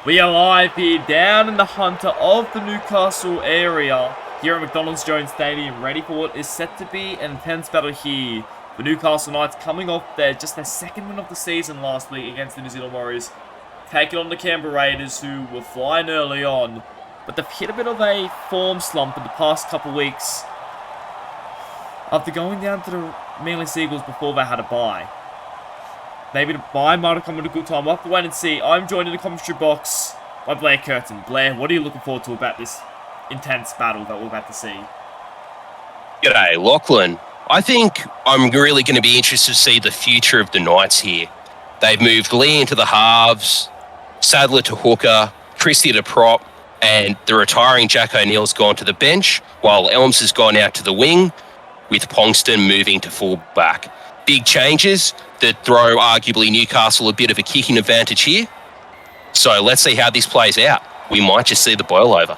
We are live here down in the Hunter of the Newcastle area here at McDonald's Jones Stadium, ready for what is set to be an intense battle here. The Newcastle Knights coming off their second win of the season last week against the New Zealand Warriors, taking on the Canberra Raiders, who were flying early on, but they've hit a bit of a form slump in the past couple of weeks after going down to the Manly Seagulls before they had a bye. Maybe the bye might have come at a good time. We'll have to wait and see. I'm joined in the commentary box by Blair Curtin. Blair, what are you looking forward to about this intense battle that we're about to see? G'day, Lachlan. I think I'm really going to be interested to see the future of the Knights here. They've moved Lee into the halves, Sadler to hooker, Christie to prop, and the retiring Jack O'Neill's gone to the bench, while Elms has gone out to the wing, with Pongston moving to full-back. Big changes that throw arguably Newcastle a bit of a kicking advantage here. So let's see how this plays out. We might just see the boil over.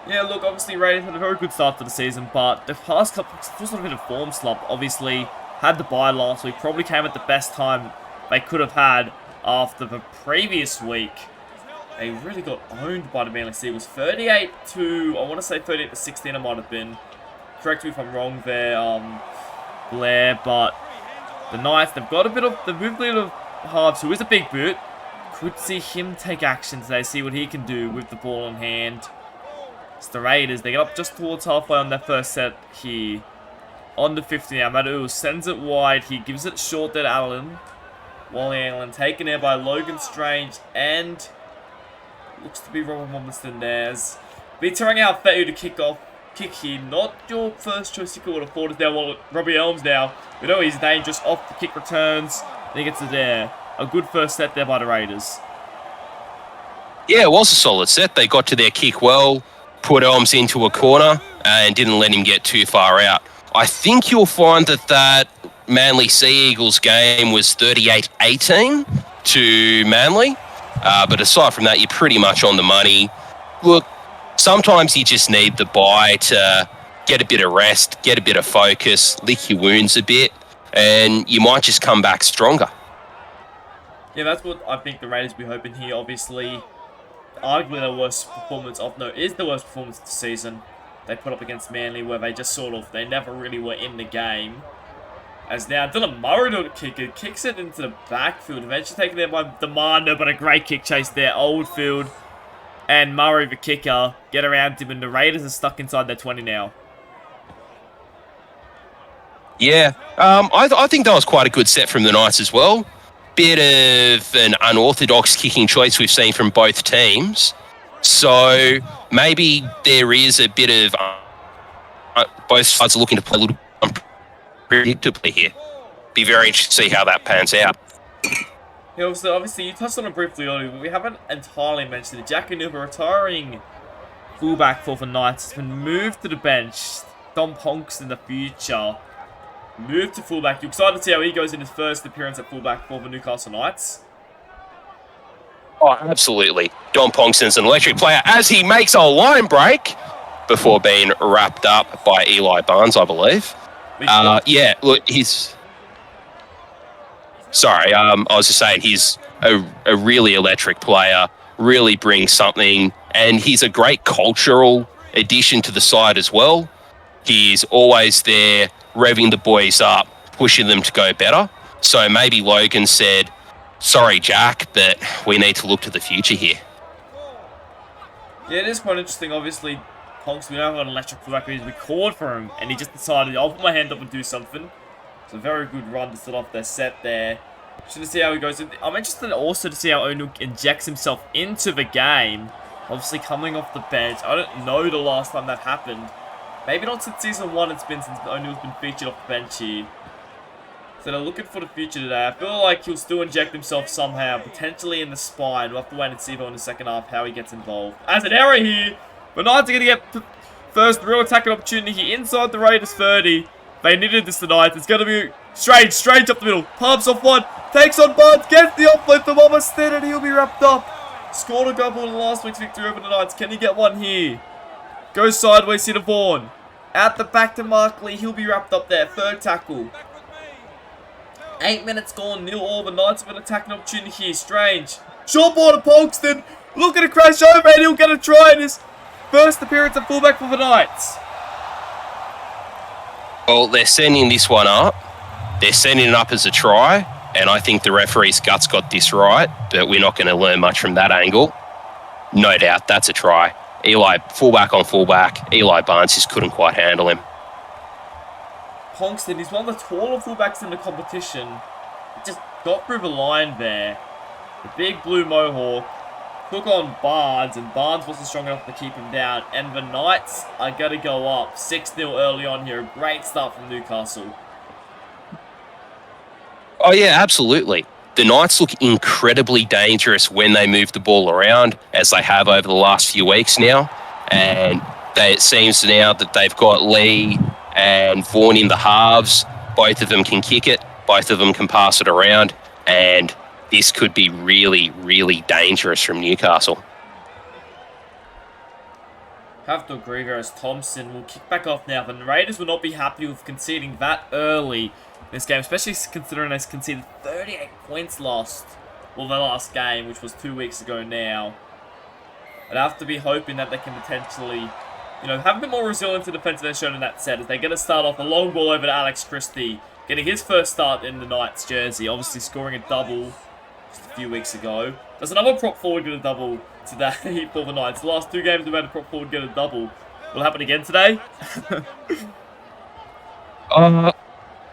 Yeah, look, obviously Raiders had a very good start to the season, but the past couple, just a bit of form slump. Obviously, had the bye last week, probably came at the best time they could have had after the previous week. They really got owned by the Manly Seagulls. 38 to, I want to say 38 to 16 it might have been. Correct me if I'm wrong there, Blair, but the Knights, they've moved a bit of Harves, who is a big boot. Could see him take action today, see what he can do with the ball in hand. It's the Raiders. They get up just towards halfway on their first set here. On the 50 now. Madu sends it wide. He gives it short there to Allen. Wally Allen taken there by Logan Strange and looks to be Robert Momston there. Be tearing out Feu to kick here. Not your first choice you could have afforded there. Well, Robbie Elms now. We know he's dangerous off the kick returns. Then he gets it there. A good first set there by the Raiders. Yeah, it was a solid set. They got to their kick well, put Elms into a corner, and didn't let him get too far out. I think you'll find that Manly Sea Eagles game was 38-18 to Manly. But aside from that, you're pretty much on the money. Look, sometimes you just need the bye to get a bit of rest, get a bit of focus, lick your wounds a bit, and you might just come back stronger. Yeah, that's what I think the Raiders will be hoping here. Obviously, arguably the worst performance is the worst performance of the season. They put up against Manly, where they just they never really were in the game. As now, Dylan Murray, the kicker, kicks it into the backfield. Eventually taken there by Demander, but a great kick chase there. Oldfield and Murray, the kicker, get around him, and the Raiders are stuck inside their 20 now. Yeah, I think that was quite a good set from the Knights as well. Bit of an unorthodox kicking choice we've seen from both teams. So maybe there is a bit of both sides are looking to play a little unpredictably here. Be very interested to see how that pans out. Yeah, obviously you touched on it briefly earlier, but we haven't entirely mentioned it. Jack O'Neill, retiring fullback for the Knights, has been moved to the bench. Dom Ponks in the future. Moved to fullback. You're excited to see how he goes in his first appearance at fullback for the Newcastle Knights? Oh, absolutely. Don Pongston's an electric player as he makes a line break before being wrapped up by Eli Barnes, I believe. Yeah, look, he's... Sorry, I was just saying he's a really electric player, really brings something, and he's a great cultural addition to the side as well. He's always there, revving the boys up, pushing them to go better. So maybe Logan said, sorry, Jack, but we need to look to the future here. Yeah, it is quite interesting. Obviously, Ponks, we know got an electric fullback. We called for him, and he just decided, I'll put my hand up and do something. It's a very good run to start off their set there. Should see how he goes. I'm interested also to see how O'Neill injects himself into the game. Obviously, coming off the bench. I don't know the last time that happened. Maybe not since Season 1 it's been since O'Neill's been featured off the bench here. So they're looking for the future today. I feel like he'll still inject himself somehow, potentially in the spine. We'll have to wait and see though in the second half how he gets involved. As an error here, the Knights are going to get first real attacking opportunity here inside the Raiders 30. They needed this tonight. It's going to be Strange up the middle. Pumps off one, takes on Barnes, gets the offload from Momston, and he'll be wrapped up. Scored a goal in last week's victory over the Knights. Can he get one here? Goes sideways here to Vaughan. Out the back to Markley. He'll be wrapped up there. Third tackle. 8 minutes gone. 0-all. The Knights have an attacking opportunity here. Strange. Short ball to Polkston. Look at it crash over and he'll get a try in his first appearance at fullback for the Knights. Well, they're sending this one up. They're sending it up as a try, and I think the referee's guts got this right, but we're not going to learn much from that angle. No doubt, that's a try. Eli, fullback on fullback. Eli Barnes just couldn't quite handle him. Ponkston, he's one of the taller fullbacks in the competition. Just got through the line there. The big blue mohawk took on Barnes, and Barnes wasn't strong enough to keep him down. And the Knights are going to go up 6-0 early on here. A great start from Newcastle. Oh, yeah, absolutely. The Knights look incredibly dangerous when they move the ball around, as they have over the last few weeks now. And it seems now that they've got Lee and Vaughan in the halves. Both of them can kick it. Both of them can pass it around. And this could be really, really dangerous from Newcastle. Have to agree there as Thompson will kick back off now. The Raiders will not be happy with conceding that early in this game, especially considering they conceded 38 points lost. Well, the last game, which was 2 weeks ago now. I'd have to be hoping that they can potentially, have a bit more resilience in defense than they've shown in that set, as they're going to start off a long ball over to Alex Christie, getting his first start in the Knights jersey, obviously scoring a double just a few weeks ago. There's another prop forward get a double today for the Knights. The last 2 games we've had a prop forward get a double. Will it happen again today?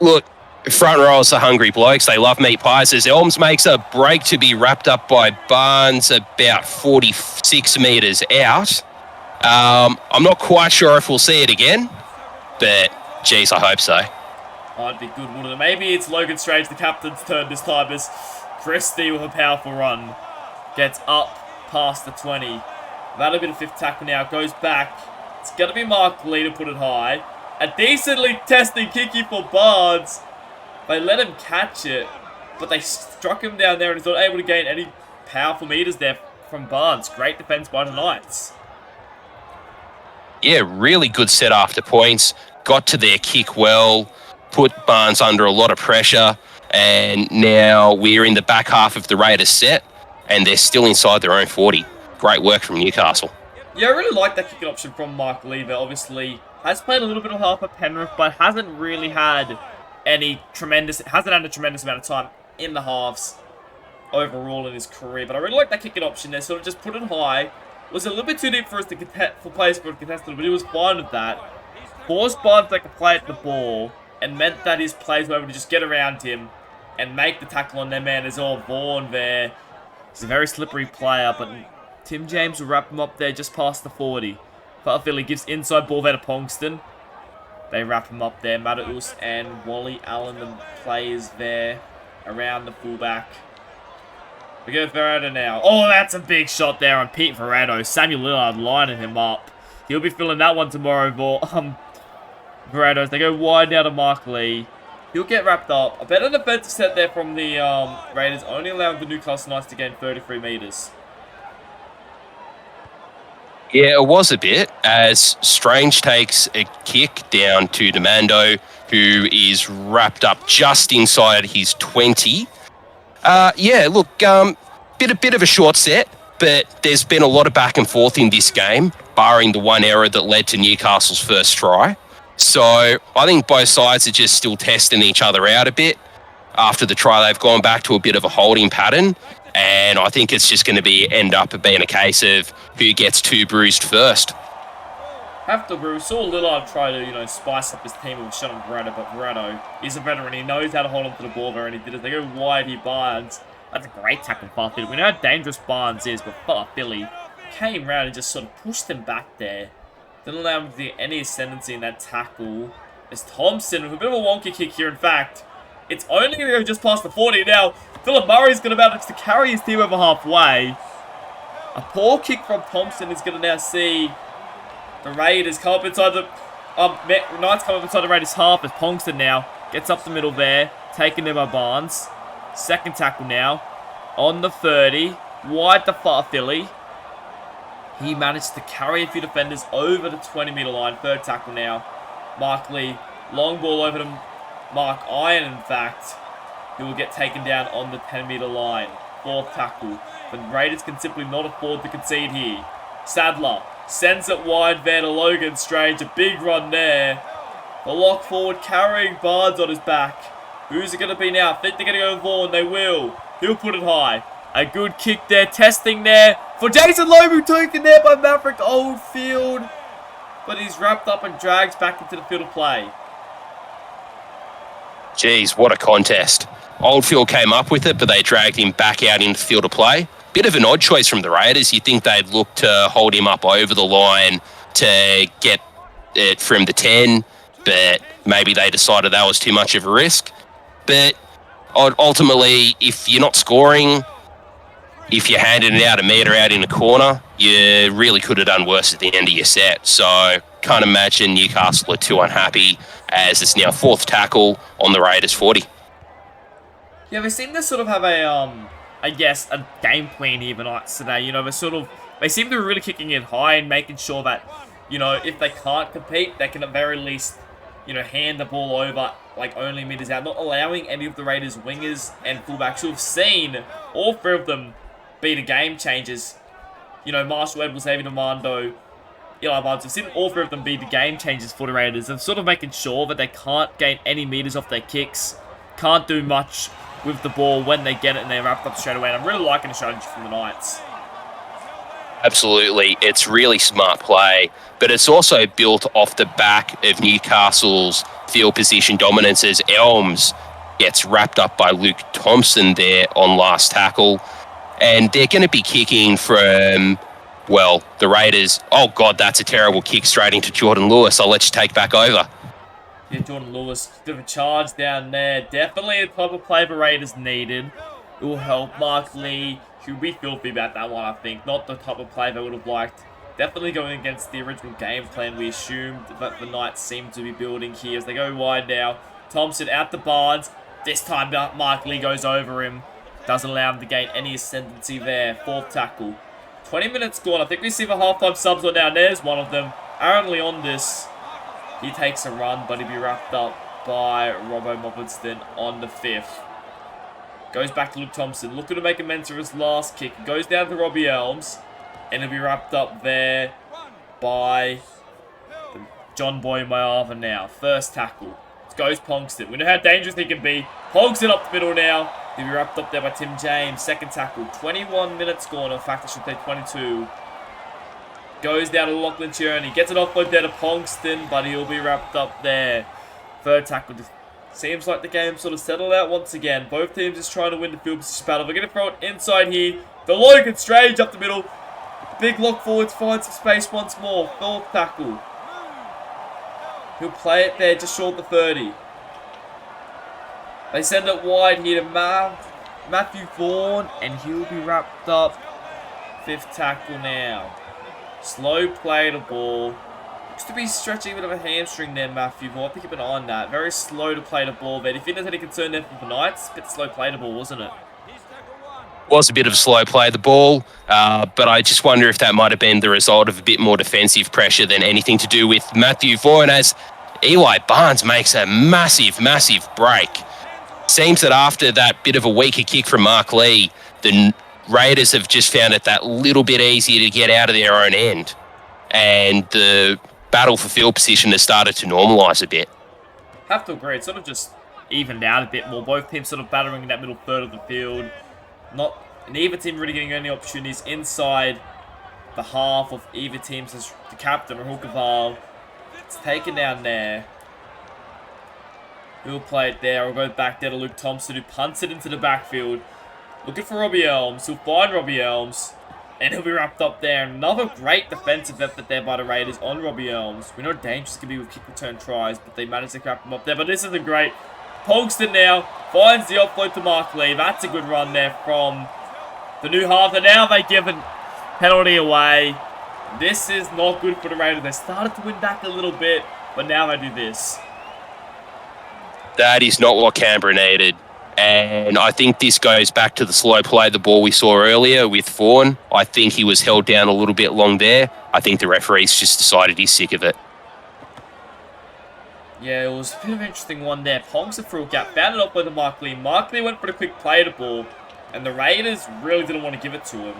Look, front rows are hungry blokes. They love meat pies. As Elms makes a break to be wrapped up by Barnes about 46 metres out. I'm not quite sure if we'll see it again, but geez, I hope so. I'd be good, wouldn't it? Maybe it's Logan Strange, the captain's turn this time, as Christie with a powerful run gets up past the 20. That'll be the 5th tackle now. Goes back. It's going to be Mark Lee to put it high. A decently testing kicky for Barnes. They let him catch it, but they struck him down there and he's not able to gain any powerful meters there from Barnes. Great defense by the Knights. Yeah, really good set after points. Got to their kick well. Put Barnes under a lot of pressure. And now we're in the back half of the Raiders set, and they're still inside their own 40. Great work from Newcastle. Yeah, I really like that kicking option from Mark Lever. Obviously, has played a little bit of half at Penrith, but hasn't really had a tremendous amount of time in the halves overall in his career. But I really like that kicking option there. Sort of just put it high. Was a little bit too deep for us to for players to contest it, but he was fine with that. Forced Barnes to take a play at the ball, and meant that his players were able to just get around him and make the tackle on their man. There's all Vaughan there. He's a very slippery player, but Tim James will wrap him up there just past the 40. Philly gives inside ball there to Ponkston. They wrap him up there. Mataus and Wally Allen, the players there around the fullback. We go Verado now. Oh, that's a big shot there on Pete Verado. Samuel Lillard lining him up. He'll be filling that one tomorrow for Verado. They go wide now to Mark Lee. He'll get wrapped up. A better defensive set there from the Raiders, only allowing the Newcastle Knights to gain 33 metres. Yeah, it was a bit, as Strange takes a kick down to Demando, who is wrapped up just inside his 20. Yeah, look, bit of a short set, but there's been a lot of back and forth in this game, barring the one error that led to Newcastle's first try. So I think both sides are just still testing each other out a bit. After the try, they've gone back to a bit of a holding pattern, and I think it's just going to end up being a case of who gets 2 bruised first. Have to agree. We saw Lillard try to, spice up his team with a shot on Verado, but Verado is a veteran. He knows how to hold onto the ball there, and he did it. They go wide, he Barnes. That's a great tackle from Philly. We know how dangerous Barnes is, but Philly came round and just sort of pushed him back there. Didn't allow him to get any ascendancy in that tackle. It's Thompson with a bit of a wonky kick here. In fact, it's only going to go just past the 40. Now, Philip Murray's going to be able to carry his team over halfway. A poor kick from Thompson is going to now see the Raiders come up inside the... Knights come up inside the Raiders half as Ponkston now gets up the middle there. Taken there by Barnes. Second tackle now. On the 30. Wide to far Philly. He managed to carry a few defenders over the 20-metre line. Third tackle now. Mark Lee. Long ball over to Mark Iron, in fact, who will get taken down on the 10-metre line. 4th tackle. The Raiders can simply not afford to concede here. Sadler sends it wide there to Logan Strange. A big run there. The lock forward carrying Barnes on his back. Who's it going to be now? I think they're going to go Vaughan. They will. He'll put it high. A good kick there. Testing there for Jason Lobu. Taken there by Maverick Oldfield. But he's wrapped up and drags back into the field of play. Jeez, what a contest. Oldfield came up with it, but they dragged him back out into the field of play. Bit of an odd choice from the Raiders. You'd think they'd look to hold him up over the line to get it from the 10, but maybe they decided that was too much of a risk. But ultimately, if you're not scoring, if you're handing it out a metre out in the corner, you really could have done worse at the end of your set. So can't imagine Newcastle are too unhappy, as it's now 4th tackle on the Raiders 40. Yeah, they seem to sort of have I guess, a game plan here the Knights today. You know, they seem to be really kicking it high and making sure that, you know, if they can't compete, they can at very least, you know, hand the ball over, like, only meters out. Not allowing any of the Raiders' wingers and fullbacks who have seen all 3 of them be the game changers. You know, Marshall Edwards, David Armando, Eli Barnes, have seen all 3 of them be the game changers for the Raiders. They're sort of making sure that they can't gain any meters off their kicks, can't do much with the ball when they get it and they're wrapped up straight away. And I'm really liking the strategy from the Knights. Absolutely. It's really smart play, but it's also built off the back of Newcastle's field position dominance as Elms gets wrapped up by Luke Thompson there on last tackle. And they're going to be kicking from, well, the Raiders. Oh, God, that's a terrible kick straight into Jordan Lewis. I'll let you take back over. Yeah, Jordan Lewis, bit of a charge down there. Definitely the type of play the Raiders needed. It will help Mark Lee. He'll be filthy about that one, I think. Not the type of play they would have liked. Definitely going against the original game plan we assumed that the Knights seem to be building here as they go wide now. Thompson out to Barnes. This time Mark Lee goes over him. Doesn't allow him to gain any ascendancy there. 4th tackle. 20 minutes gone. I think we see the halftime subs on now. There's one of them. Aaron Leondis. He takes a run, but he'll be wrapped up by Robbo Mobbinston on the 5th. Goes back to Luke Thompson. Looking to make amends for his last kick. Goes down to Robbie Elms. And he'll be wrapped up there by John Boy Mayava now. 1st tackle. Goes Ponkston. We know how dangerous he can be. Ponkston up the middle now. He'll be wrapped up there by Tim James. 2nd tackle. 21 minutes gone. In fact, I should say 22. Goes down to Lachlan Tierney. Gets an offload there to Ponkston, but he'll be wrapped up there. 3rd tackle. Just seems like the game sort of settled out once again. Both teams just trying to win the field position battle. We're going to throw it inside here. The Logan Strange up the middle. Big lock forwards. Finds some space once more. 4th tackle. He'll play it there just short of the 30. They send it wide here to Matthew Vaughan, and he'll be wrapped up. 5th tackle now. Slow play the ball. Looks to be stretching a bit of a hamstring there, Matthew Vaughan. I have to keep an eye on that. Very slow to play the ball there. If you didn't have any concern there for the Knights, a bit slow play the ball, wasn't it? Was a bit of a slow play of the ball, but I just wonder if that might have been the result of a bit more defensive pressure than anything to do with Matthew Vaughan, as Eli Barnes makes a massive, massive break. Seems that after that bit of a weaker kick from Mark Lee, the Raiders have just found it that little bit easier to get out of their own end. And the battle for field position has started to normalise a bit. Have to agree. It's sort of just evened out a bit more. Both teams sort of battering in that middle third of the field. Neither team really getting any opportunities inside the half of either teams as the captain, Rahul Kaval. It's taken down there. He'll play it there. We'll go back there to Luke Thompson, who punts it into the backfield. Looking for Robbie Elms. He'll find Robbie Elms. And he'll be wrapped up there. Another great defensive effort there by the Raiders on Robbie Elms. We know dangerous can be with kick return tries, but they managed to crap him up there. But this isn't great. Ponkston now finds the offload to Mark Lee. That's a good run there from the new half. And now they give a penalty away. This is not good for the Raiders. They started to win back a little bit, but now they do this. That is not what Canberra needed. And I think this goes back to the slow play, the ball we saw earlier with Vaughan. I think he was held down a little bit long there. I think the referee's just decided he's sick of it. Yeah, it was a bit of an interesting one there. Ponkston threw a gap, found it up by the Mark Lee. Mark Lee went for the quick play to ball, And the Raiders really didn't want to give it to him.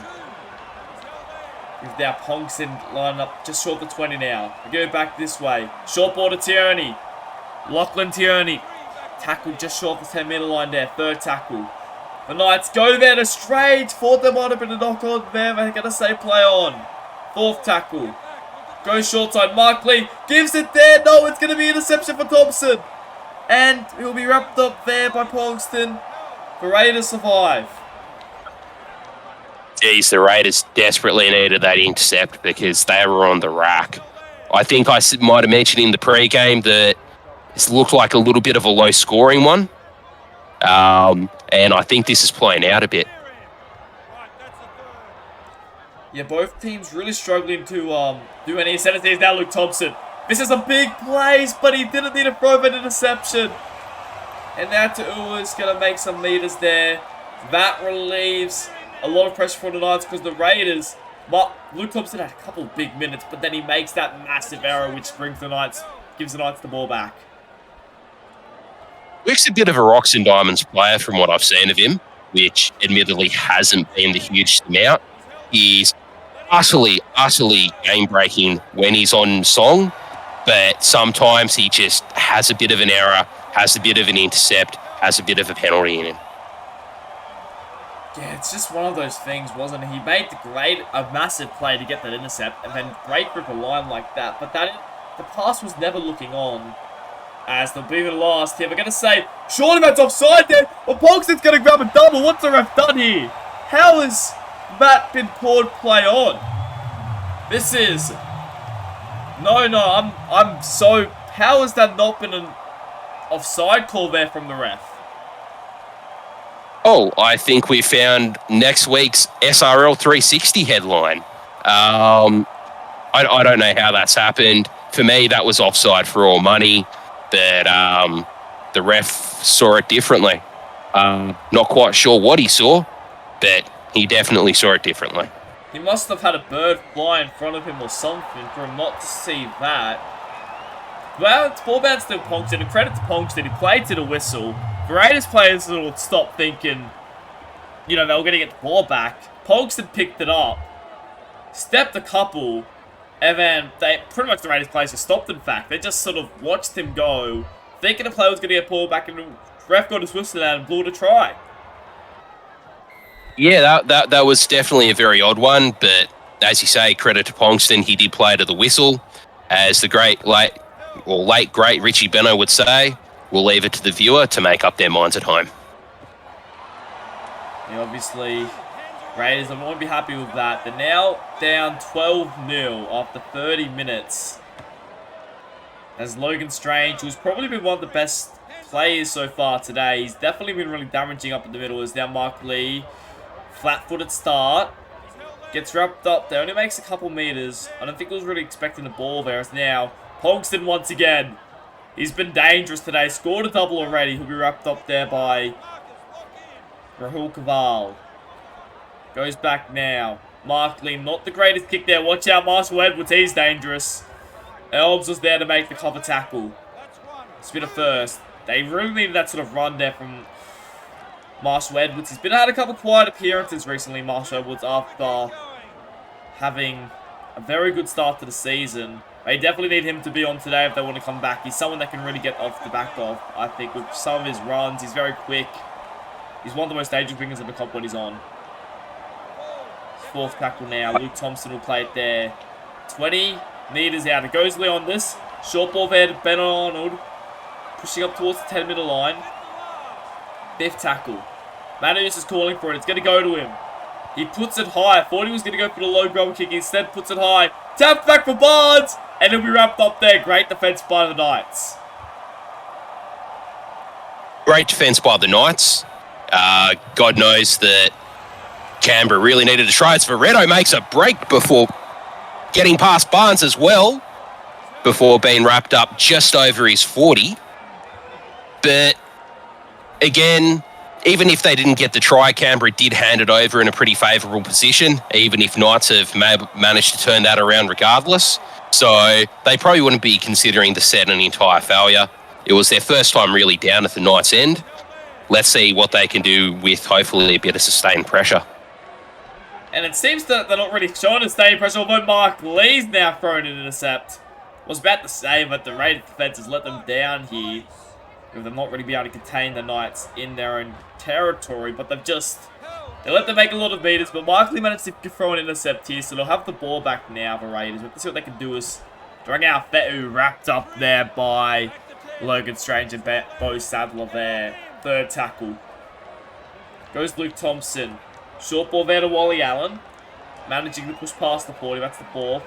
With now Pongson lining up just short of the 20 now. We go back this way. Short ball to Tierney. Lachlan Tierney. Tackle just short of the 10-metre line there. Third tackle. The Knights go there to straight. Thought there might have been a knock on there. They're going to say play on. Fourth tackle. Goes short side. Mark Lee gives it there. No, it's going to be interception for Thompson. And he'll be wrapped up there by Pongston. The Raiders survive. Geez, the Raiders desperately needed that intercept because they were on the rack. I think I might have mentioned in the pre-game that this looked like a little bit of a low-scoring one. And I think this is playing out a bit. Yeah, both teams really struggling to do any interceptions. Now Luke Thompson. This is a big plays, but he didn't need to throw an interception. And now Ta'ua is going to make some meters there. That relieves a lot of pressure for the Knights because the Raiders, Luke Thompson had a couple of big minutes, but then he makes that massive error which gives the Knights the ball back. Luke's a bit of a rocks and diamonds player from what I've seen of him, which admittedly hasn't been the hugest amount. He's utterly game-breaking when he's on song, but sometimes he just has a bit of an error, has a bit of an intercept, has a bit of a penalty in him. Yeah, it's just one of those things, wasn't it? He made a massive play to get that intercept, and then break through the line like that. But the pass was never looking on. As they'll be the last here, we're going to say, surely that's offside there, but Pongston's going to grab a double. What's the ref done here? How has that been poured play on? This is... No, I'm so... How has that not been an offside call there from the ref? Oh, I think we found next week's SRL 360 headline. I don't know how that's happened. For me, that was offside for all money, but the ref saw it differently. Not quite sure what he saw, but he definitely saw it differently. He must have had a bird fly in front of him or something for him not to see that. Well, it's ball bounce to Pongston, and credit to Pongston, he played to the whistle. The Raiders players will stop thinking, they were going to get the ball back. Pongston picked it up, stepped a couple, and then pretty much the Raiders players just stopped, in fact. They just sort of watched him go, thinking the player was going to get ball back, and the ref got his whistle out and blew it a try. Yeah, that was definitely a very odd one, but as you say, credit to Pongston, he did play to the whistle. As the late great Richie Beno would say, we'll leave it to the viewer to make up their minds at home. Yeah, obviously, Raiders won't be happy with that. They're now down 12-0 after 30 minutes. As Logan Strange, who's probably been one of the best players so far today, he's definitely been really damaging up in the middle. Is now Mark Lee, flat-footed start, gets wrapped up there, only makes a couple meters. I don't think he was really expecting the ball there. As now Pongston once again. He's been dangerous today. Scored a double already. He'll be wrapped up there by Rahul Kaval. Goes back now. Mark Lee, not the greatest kick there. Watch out, Marshall Edwards. He's dangerous. Elbs was there to make the cover tackle. Spinner first. They really needed that sort of run there from Marshall Edwards. He's had a couple quiet appearances recently, Marshall Edwards, after having a very good start to the season. They definitely need him to be on today if they want to come back. He's someone that can really get off the back of, I think, with some of his runs. He's very quick. He's one of the most dangerous wingers in the comp when he's on. Fourth tackle now. Luke Thompson will play it there. 20 meters out. It goes on this. Short ball there to Ben Arnold. Pushing up towards the 10-meter line. Fifth tackle. Manus is calling for it. It's going to go to him. He puts it high. Thought he was going to go for the low ground kick. Instead puts it high. Tap back for Barnes. And he'll be wrapped up there. Great defense by the Knights. Great defense by the Knights. God knows that Canberra really needed a try. Veretto makes a break before getting past Barnes as well, before being wrapped up just over his 40. But again, even if they didn't get the try, Canberra did hand it over in a pretty favourable position, even if Knights have managed to turn that around regardless. So they probably wouldn't be considering the set an entire failure. It was their first time really down at the Knights' end. let's see what they can do with hopefully a bit of sustained pressure. And it seems that they're not really showing sustained pressure, although Mark Lee's now thrown an intercept. Was about to say, but the Raiders defense has let them down here. With them not really be able to contain the Knights in their own territory, but they let them make a lot of meters, but Mark Lee managed to throw an intercept here, so they'll have the ball back now, the Raiders. Let's see what they can do is bring out Fetu, wrapped up there by Logan Strange and Bo Sadler there. Third tackle. Goes Luke Thompson. Short ball there to Wally Allen. Managing to push past the 40, that's the ball.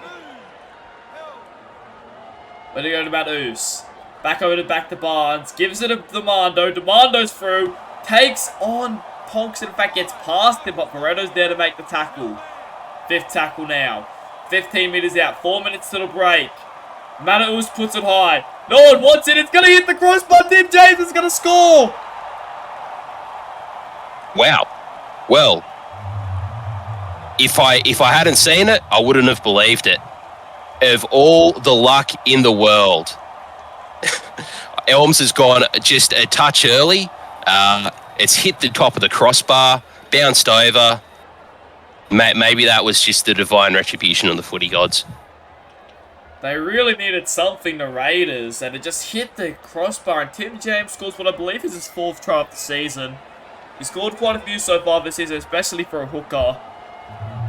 Where do you go to Matt Oos? Back to Barnes. Gives it to Demando. Demando's through. Takes on Tonks. In fact, gets past him, but Moreno's there to make the tackle. Fifth tackle now. 15 meters out. 4 minutes to the break. Matt Oos puts it high. No one wants it. It's going to hit the crossbar. Tim James is going to score. Wow. Well, if I hadn't seen it, I wouldn't have believed it. Of all the luck in the world, Elms has gone just a touch early. It's hit the top of the crossbar, bounced over. Maybe that was just the divine retribution of the footy gods. They really needed something, the Raiders, and it just hit the crossbar. And Tim James scores what I believe is his 4th try of the season. He scored quite a few so far this season, especially for a hooker.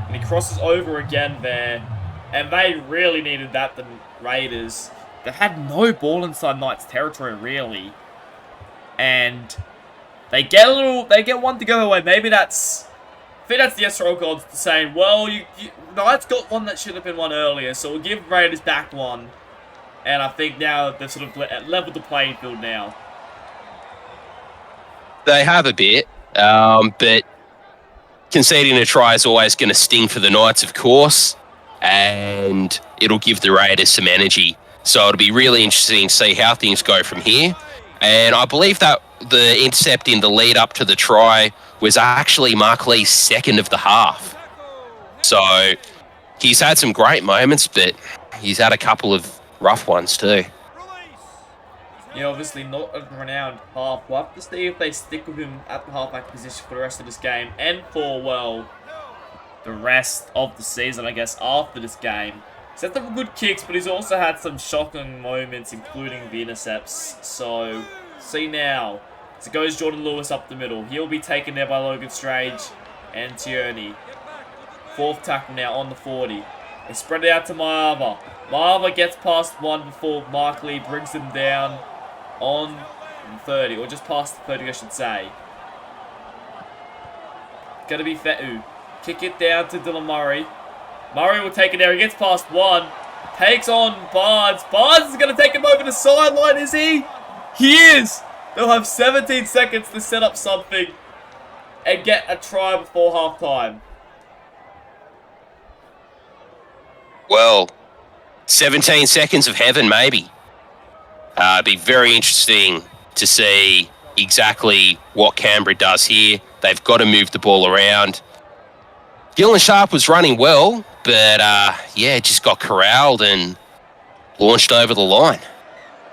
And he crosses over again there. And they really needed that, the Raiders. They had no ball inside Knights territory, really. And they get one to go away. Maybe I think that's the SRL gods saying, well, Knights got one that should have been one earlier, so we'll give Raiders back one. And I think now they've sort of leveled the playing field now. They have a bit, but conceding a try is always going to sting for the Knights, of course. And it'll give the Raiders some energy. So it'll be really interesting to see how things go from here. And I believe that the intercept in the lead up to the try was actually Mark Lee's 2nd of the half. So he's had some great moments, but he's had a couple of rough ones too. Yeah, obviously not a renowned half. We'll have to see if they stick with him at the halfback position for the rest of this game and for, well, the rest of the season, I guess, after this game. He's had some good kicks, but he's also had some shocking moments, including the intercepts. So, see now. So goes Jordan Lewis up the middle. He'll be taken there by Logan Strange and Tierney. 4th tackle now on the 40. They spread it out to Maava. Maava gets past one before Mark Lee brings him down on 30, or just past the 30, I should say. Gonna be Fetu. Kick it down to Dylan Murray. Murray will take it there. He gets past one. Takes on Barnes. Barnes is going to take him over the sideline, is he? He is. They'll have 17 seconds to set up something and get a try before halftime. Well, 17 seconds of heaven, maybe. It'd be very interesting to see exactly what Canberra does here. They've got to move the ball around. Dylan Sharp was running well, but just got corralled and launched over the line.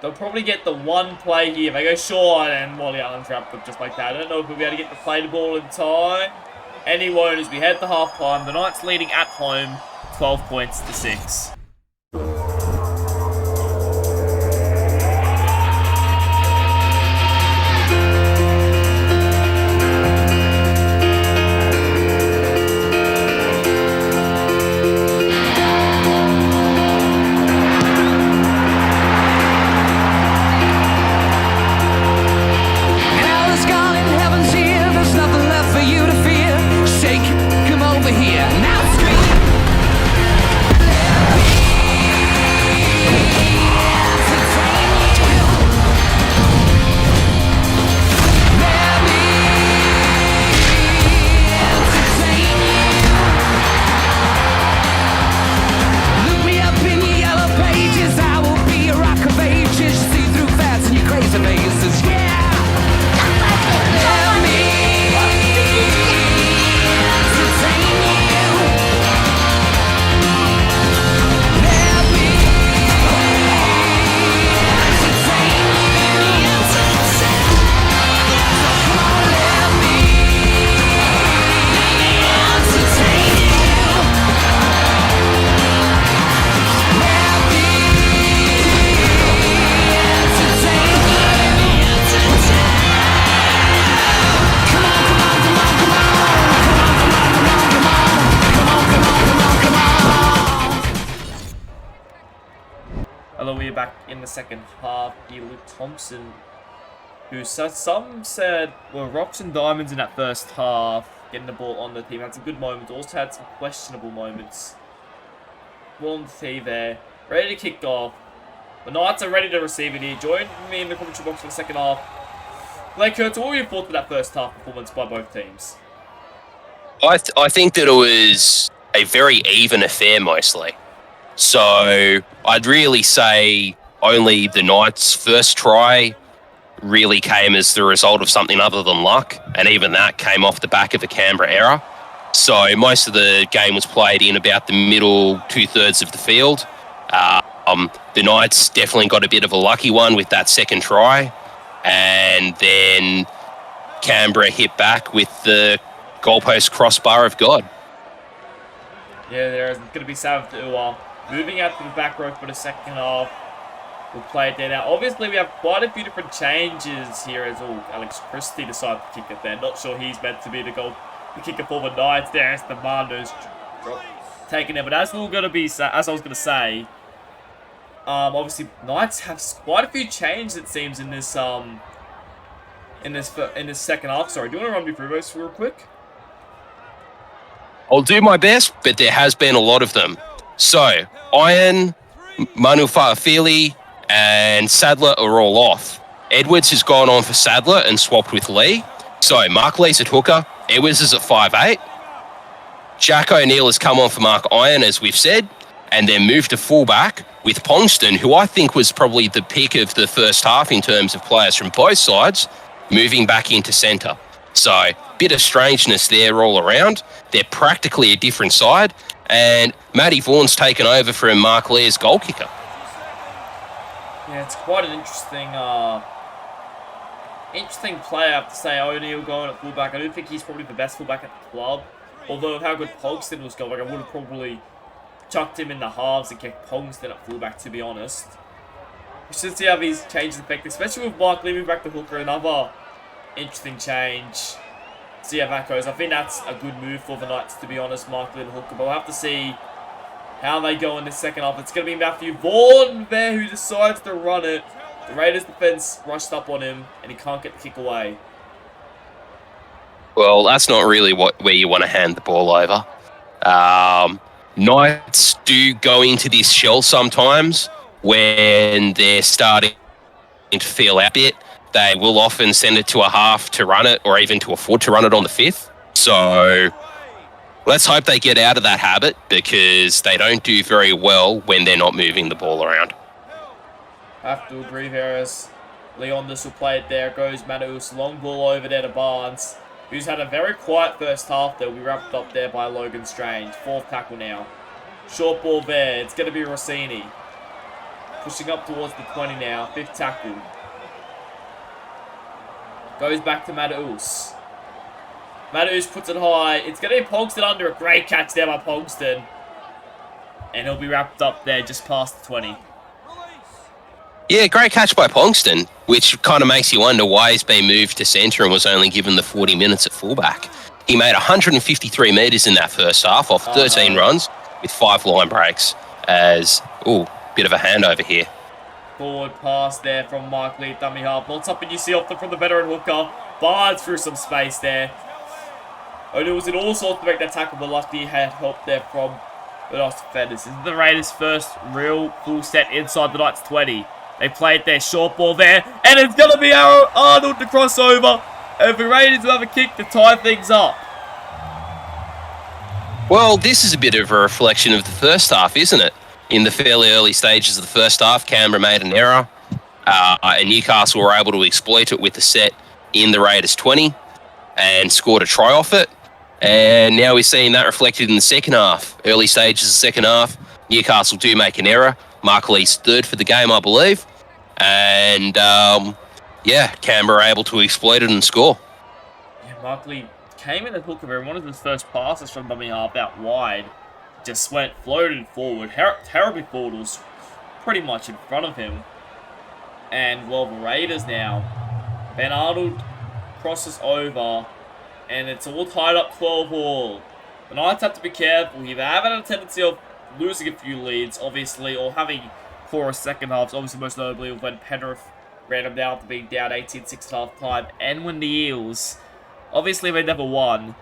They'll probably get the one play here. They go short and Wally Allen trapped them just like that. I don't know if we'll be able to get the play the ball in time. And he won't as we head to half time. The Knights leading at home 12 points to 6. Here, now scream. Although we are back in the second half, Luke Thompson, who some said were rocks and diamonds in that first half, getting the ball on the team. Had some good moments, also had some questionable moments. Ball on the tee there, ready to kick off. The Knights are ready to receive it here. Join me in the commentary box for the second half. Blake Kurtz, what were your thoughts of that first half performance by both teams? I think that it was a very even affair mostly. So I'd really say only the Knights' first try really came as the result of something other than luck, and even that came off the back of a Canberra error. So most of the game was played in about the middle 2/3 of the field. The Knights definitely got a bit of a lucky one with that second try, and then Canberra hit back with the goalpost crossbar of God. Yeah, there's going to be Savith Uwa moving out to the back row for the second half. We'll play it there now. Obviously, we have quite a few different changes here as well. Alex Christie decided to kick it there. Not sure he's meant to be the kicker for the Knights there. As the Mandos taking it. But as I was going to say, obviously Knights have quite a few changes it seems in this second half. Sorry, do you want to run me through those real quick? I'll do my best, but there has been a lot of them. So Iron, Manu Fa'afili, and Sadler are all off. Edwards has gone on for Sadler and swapped with Lee. So Mark Lee's at hooker. Edwards is at 5'8". Jack O'Neill has come on for Mark Iron, as we've said, and then moved to fullback with Pongston, who I think was probably the pick of the first half in terms of players from both sides, moving back into centre. So bit of strangeness there all around. They're practically a different side, and Matty Vaughan's taken over from Mark Lee as goal kicker. Yeah, it's quite an interesting play, I have to say. O'Neill going at fullback. I don't think he's probably the best fullback at the club. Although of how good Pongston was going, I would have probably chucked him in the halves and kept Pongston at fullback, to be honest. We should see how these changes affect, especially with Mark leaving back the hooker. Another interesting change. See how that goes. I think that's a good move for the Knights, to be honest, Mark Lee the hooker. But we'll have to see how they go in the second half. It's going to be Matthew Vaughan there who decides to run it. The Raiders defense rushed up on him, and he can't get the kick away. Well, that's not really where you want to hand the ball over. Knights do go into this shell sometimes when they're starting to feel out a bit. They will often send it to a half to run it, or even to a forward to run it on the fifth. So let's hope they get out of that habit, because they don't do very well when they're not moving the ball around. I have to agree there, as Leondis will play it there. Goes Manus, long ball over there to Barnes, who's had a very quiet first half that will be wrapped up there by Logan Strange. Fourth tackle now. Short ball there. It's going to be Rossini. Pushing up towards the 20 now. Fifth tackle. Goes back to Madaus. Madaus puts it high. It's going to be Pongston under. A great catch there by Pongston. And he'll be wrapped up there just past the 20. Yeah, great catch by Pongston, which kind of makes you wonder why he's been moved to centre and was only given the 40 minutes at fullback. He made 153 metres in that first half off 13 runs with 5 line breaks. Bit of a handover here. Forward pass there from Mark Lee, dummy half. Not something you see often from the veteran hooker. Barnes through some space there. O'Neill was in all sorts to make that tackle, but luckily he had help there from the Knights defenders. This is the Raiders' first real full set inside the Knights 20. They played their short ball there, and it's going to be Arnold to cross over. And the Raiders will have a kick to tie things up. Well, this is a bit of a reflection of the first half, isn't it? In the fairly early stages of the first half, Canberra made an error, and Newcastle were able to exploit it with the set in the Raiders 20 and scored a try off it. And now we're seeing that reflected in the second half. Early stages of the second half, Newcastle do make an error. Mark Lee's third for the game, I believe. And, Canberra able to exploit it and score. Yeah, Mark Lee came in at hooker there. One of his first passes from dummy half out wide. Just floated forward. Terribly forward, was pretty much in front of him. And, well, the Raiders now. Ben Arnold crosses over. And it's all tied up 12-all. The Knights have to be careful here. They have had a tendency of losing a few leads, obviously, or having poorest second halves, obviously most notably when Penrith ran them down after being down 18-6 at half time, and when the Eels, obviously they never won,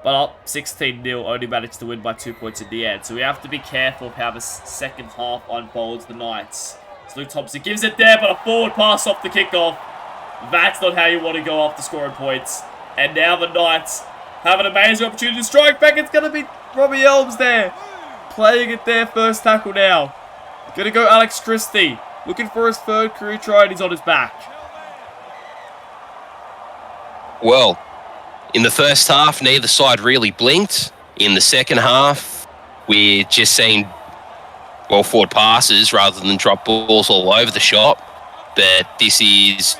but up 16-0 only managed to win by 2 points at the end. So we have to be careful of how the second half unfolds the Knights. So Luke Thompson gives it there, but a forward pass off the kickoff. That's not how you want to go after scoring points. And now the Knights have an amazing opportunity to strike back. It's going to be Robbie Elms there, playing it there, first tackle now. Going to go Alex Christie, looking for his third career try, and he's on his back. Well, in the first half, neither side really blinked. In the second half, we're just seeing, well, forward passes rather than drop balls all over the shop. But this is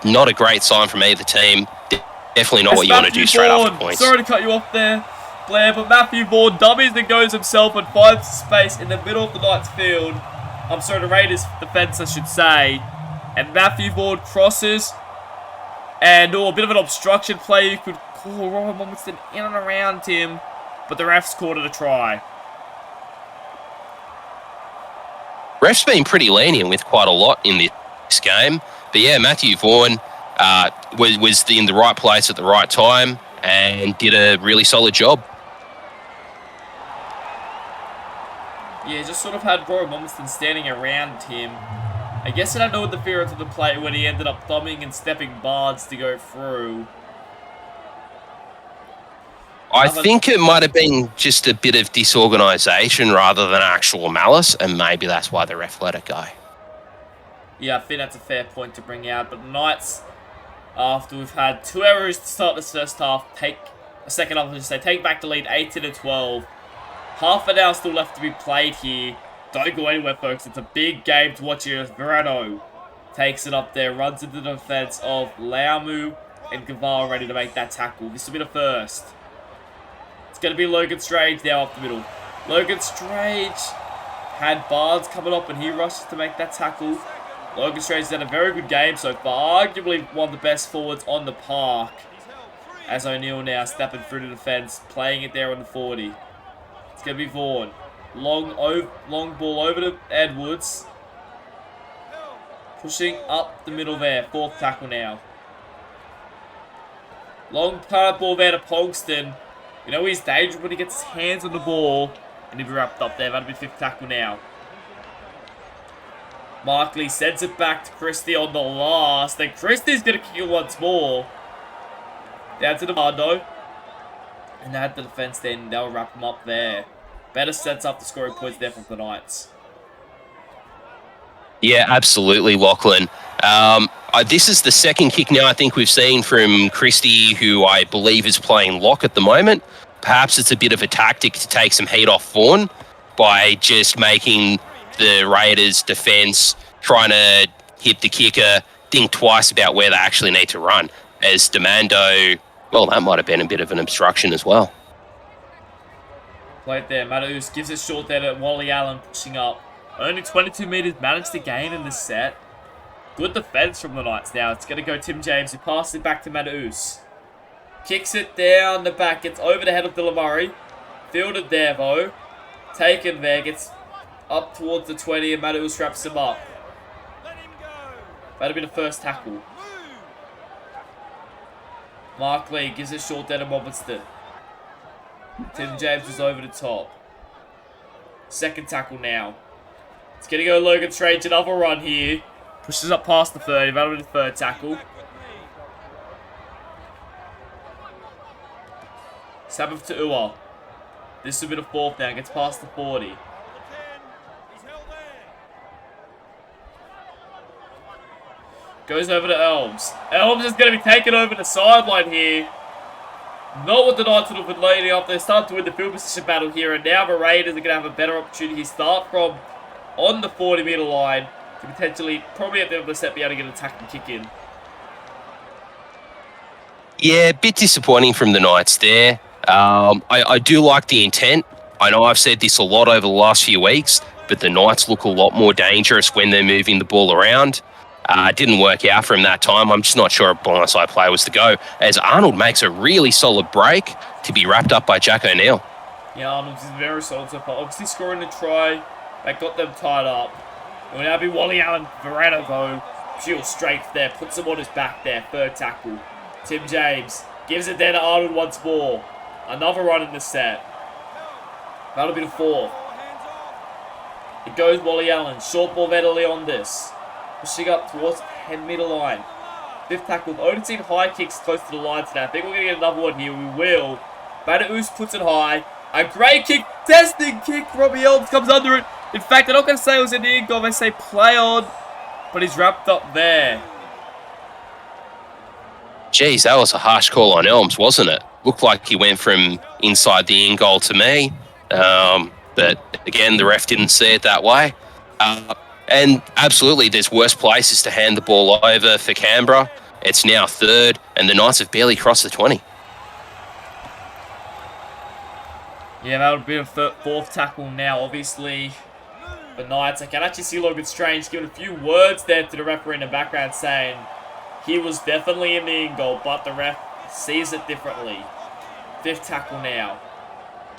not a great sign from either team. Definitely not what you want to do straight after points. Sorry to cut you off there, Blair, but Matthew Vaughan dummies and goes himself and finds space in the middle of the Knights field. I'm sorry, the Raiders defence, I should say. And Matthew Vaughan crosses. And a bit of an obstruction play. You could call Robert Momenston in and around him. But the refs called it a try. Refs been pretty lenient with quite a lot in this game. But yeah, Matthew Vaughan was in the right place at the right time and did a really solid job. Yeah, just sort of had Roy Momenston standing around him. I guess it had no interference with the play when he ended up thumbing and stepping Bards to go through. I think it might have been just a bit of disorganisation rather than actual malice, and maybe that's why the ref let it go. Yeah, I think that's a fair point to bring out. But the Knights, after we've had 2 errors to start this first half, take back the lead 18-12. Half an hour still left to be played here. Don't go anywhere, folks. It's a big game to watch here as Verano takes it up there, runs into the defense of Laumu and Gavar ready to make that tackle. This will be the first. It's going to be Logan Strange now up the middle. Logan Strange had Barnes coming up and he rushes to make that tackle. Logan Strange has done a very good game so far. Arguably one of the best forwards on the park. As O'Neill now stepping through the defense, playing it there on the 40. It's going to be Vaughan. Long ball over to Edwards. Pushing up the middle there. 4th tackle now. Long ball there to Pongston. You know he's dangerous when he gets his hands on the ball. And he'll be wrapped up there. That'll be 5th tackle now. Markley sends it back to Christie on the last. And Christie's going to kick it once more. Down to the Mando. And they had the defense then. They'll wrap him up there. Better sets up the scoring points there for the Knights. Yeah, absolutely, Lachlan. This is the second kick now I think we've seen from Christie, who I believe is playing lock at the moment. Perhaps it's a bit of a tactic to take some heat off Vaughan by just making the Raiders' defence trying to hit the kicker think twice about where they actually need to run. As Demando, well, that might have been a bit of an obstruction as well. Right there, Mataus gives it short there to Wally Allen pushing up. Only 22 metres managed to gain in this set. Good defence from the Knights now. It's going to go Tim James who passes it back to Mataus. Kicks it down the back. Gets over the head of Dylan Murray. Fielded there though. Taken there. Gets up towards the 20 and Mataus wraps him up. That'll be the first tackle. Mark Lee gives it short there to Robinson. Tim James is over the top. Second tackle now. It's going to go Logan Strange. Another run here. Pushes up past the 30. That'll be the third tackle. 7th to Ua. This will be the 4th now. Gets past the 40. Goes over to Elms. Elms is going to be taken over the sideline here. Not what the Knights would have been leading up. They start to win the field position battle here. And now the Raiders are going to have a better opportunity. Start from on the 40-metre line to potentially, probably at the end of the set, be able to get an attack and kick in. Yeah, a bit disappointing from the Knights there. I do like the intent. I know I've said this a lot over the last few weeks, but the Knights look a lot more dangerous when they're moving the ball around. It didn't work out for him that time. I'm just not sure a blindside play was to go, as Arnold makes a really solid break to be wrapped up by Jack O'Neill. Yeah, Arnold's very solid so far. Obviously scoring a try that got them tied up. It will now be Wally Allen. Verano go. Pure strength there. Puts him on his back there. Third tackle. Tim James gives it there to Arnold once more. Another run in the set. That'll be the fourth. It goes Wally Allen. Short ball readily on this. Pushing up towards the 10-meter line. Fifth tackle. We've only seen high kicks close to the line today. I think we're going to get another one here. We will. Badaoos puts it high. A great kick. Testing kick. Robbie Elms comes under it. In fact, I'm not going to say it was an in goal. I say play on. But he's wrapped up there. Geez, that was a harsh call on Elms, wasn't it? Looked like he went from inside the in goal to me. But again, the ref didn't see it that way. And absolutely, there's worse places to hand the ball over for Canberra. It's now third, and the Knights have barely crossed the 20. Yeah, that would be a fourth tackle now. Obviously, the Knights, I can actually see Logan Strange giving a few words there to the referee in the background saying he was definitely in the in goal, but the ref sees it differently. Fifth tackle now.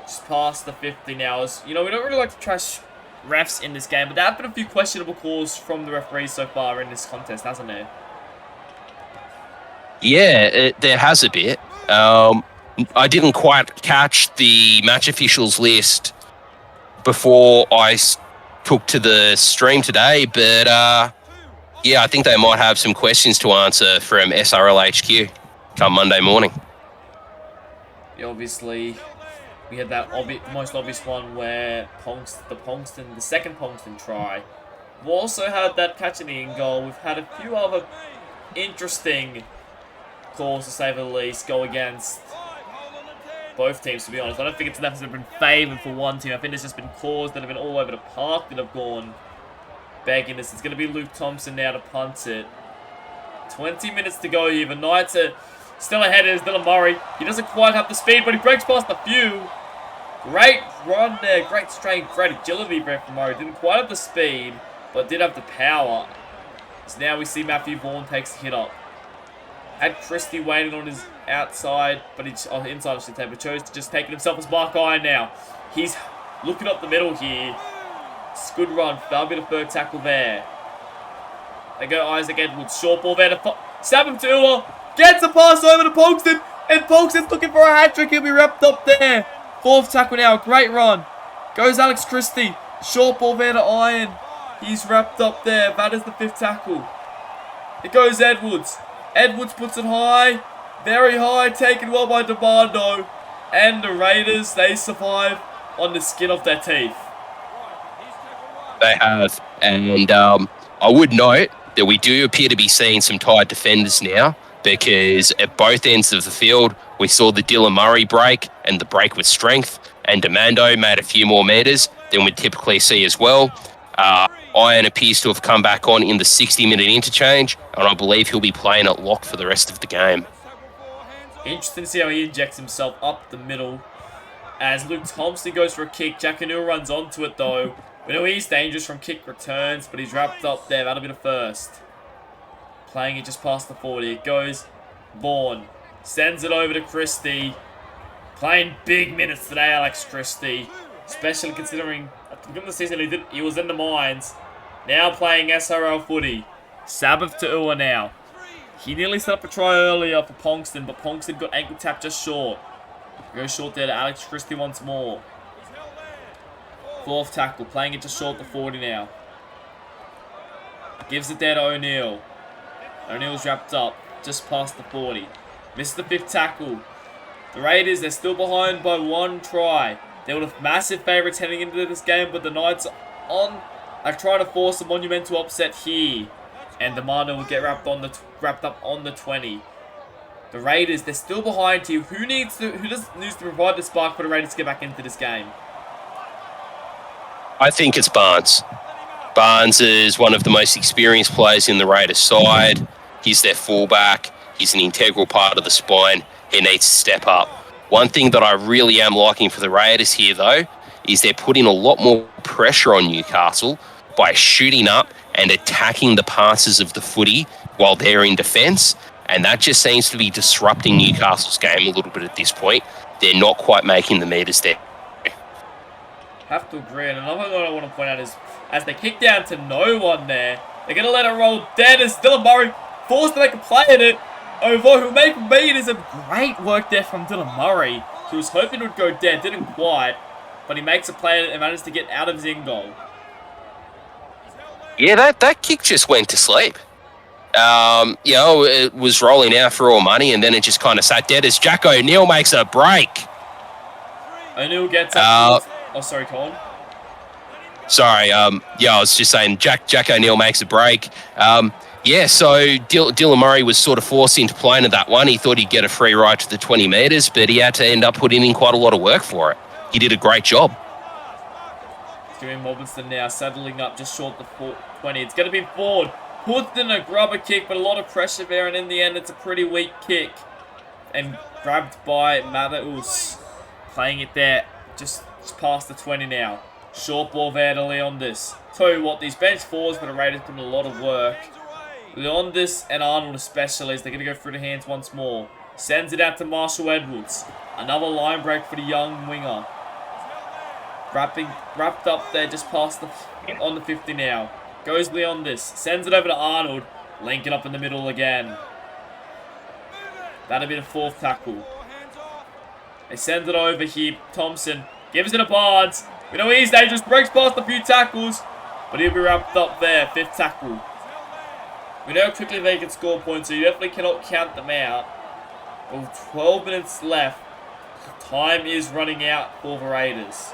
Just past the 50 now. We don't really like to trash refs in this game, but there have been a few questionable calls from the referees so far in this contest, hasn't there? Yeah, there has a bit. I didn't quite catch the match officials list before I took to the stream today, but yeah, I think they might have some questions to answer from SRL HQ come Monday morning. Yeah, obviously, we had that most obvious one where the second Pongston try. We've also had that catch in the in goal. We've had a few other interesting calls, to say the least, go against both teams, to be honest. I don't think it's enough that have been favoured for one team. I think there's just been calls that have been all over the park that have gone begging this. It's going to be Luke Thompson now to punt it. 20 minutes to go here. The Knights are still ahead. Is Dylan Murray. He doesn't quite have the speed, but he breaks past a few. Great run there. Great strength. Great agility there from Murray. Didn't quite have the speed, but did have the power. So now we see Matthew Vaughan takes the hit up. Had Christie waiting on his outside, but inside I should say, but chose to just take it himself as Mark Iron now. He's looking up the middle here. It's a good run. That'll be the third tackle there. They go Isaac Edwards. Short ball there to stab him to Ua. Gets a pass over to Polkston. And Polkston's looking for a hat-trick. He'll be wrapped up there. Fourth tackle now. Great run. Goes Alex Christie. Short ball there to Iron. He's wrapped up there. That is the fifth tackle. It goes Edwards. Edwards puts it high. Very high. Taken well by Demando. And the Raiders, they survive on the skin of their teeth. They have. And I would note that we do appear to be seeing some tired defenders now, because at both ends of the field, we saw the Dylan Murray break and the break with strength, and Demando made a few more metres than we'd typically see as well. Iron appears to have come back on in the 60-minute interchange, and I believe he'll be playing at lock for the rest of the game. Interesting to see how he injects himself up the middle. As Luke Thompson goes for a kick, Jack Anil runs onto it though. We know he's dangerous from kick returns, but he's wrapped up there. That'll be the first. Playing it just past the 40. It goes Vaughan. Sends it over to Christie. Playing big minutes today, Alex Christie. Especially considering at the beginning of the season he was in the mines. Now playing SRL footy. Sabbath to Ua now. He nearly set up a try earlier for Pongston, but Pongston got ankle tap just short. Goes short there to Alex Christie once more. Fourth tackle, playing it just short to 40 now. Gives it there to O'Neill. O'Neill's wrapped up, just past the 40. Misses the fifth tackle. The Raiders, they're still behind by one try. They were the massive favourites heading into this game, but the Knights are trying to force a monumental upset here. And Demando will get wrapped up on the 20. The Raiders, they're still behind here. Who needs to provide the spark for the Raiders to get back into this game? I think it's Barnes. Barnes is one of the most experienced players in the Raiders side. He's their fullback. He's an integral part of the spine. He needs to step up. One thing that I really am liking for the Raiders here, though, is they're putting a lot more pressure on Newcastle by shooting up and attacking the passes of the footy while they're in defence. And that just seems to be disrupting Newcastle's game a little bit at this point. They're not quite making the metres there. Have to agree. And another thing I want to point out is as they kick down to no one there. They're going to let it roll dead as Dylan Murray forced to make a play at it. Over who make meters of great work there from Dylan Murray. He was hoping it would go dead, didn't quite, but he makes a play at it and manages to get out of his in goal. Yeah, that kick just went to sleep. It was rolling out for all money, and then it just kind of sat dead as Jack O'Neill makes a break. O'Neill gets up. Sorry, Colin. Sorry, I was just saying Jack O'Neill makes a break. So Dylan Murray was sort of forced into play into that one. He thought he'd get a free ride to the 20 metres, but he had to end up putting in quite a lot of work for it. He did a great job. Doing Robinson now, settling up just short the 20. It's going to be Ford. Puts in a grubber kick, but a lot of pressure there, and in the end, it's a pretty weak kick. And grabbed by Mataus. Playing it there, just past the 20 now. Short ball there to Leondis. Tell you what, these bench forwards for the Raiders put in a lot of work. Leondis and Arnold especially, as they're going to go through the hands once more. Sends it out to Marshall Edwards. Another line break for the young winger. Wrapped up there just past on the 50 now. Goes Leondis. Sends it over to Arnold. Link it up in the middle again. That'll be the fourth tackle. They send it over here. Thompson gives it to Barnes. We know he's dangerous. Breaks past a few tackles. But he'll be wrapped up there. Fifth tackle. We know how quickly they can score points, so you definitely cannot count them out. With 12 minutes left, time is running out for the Raiders.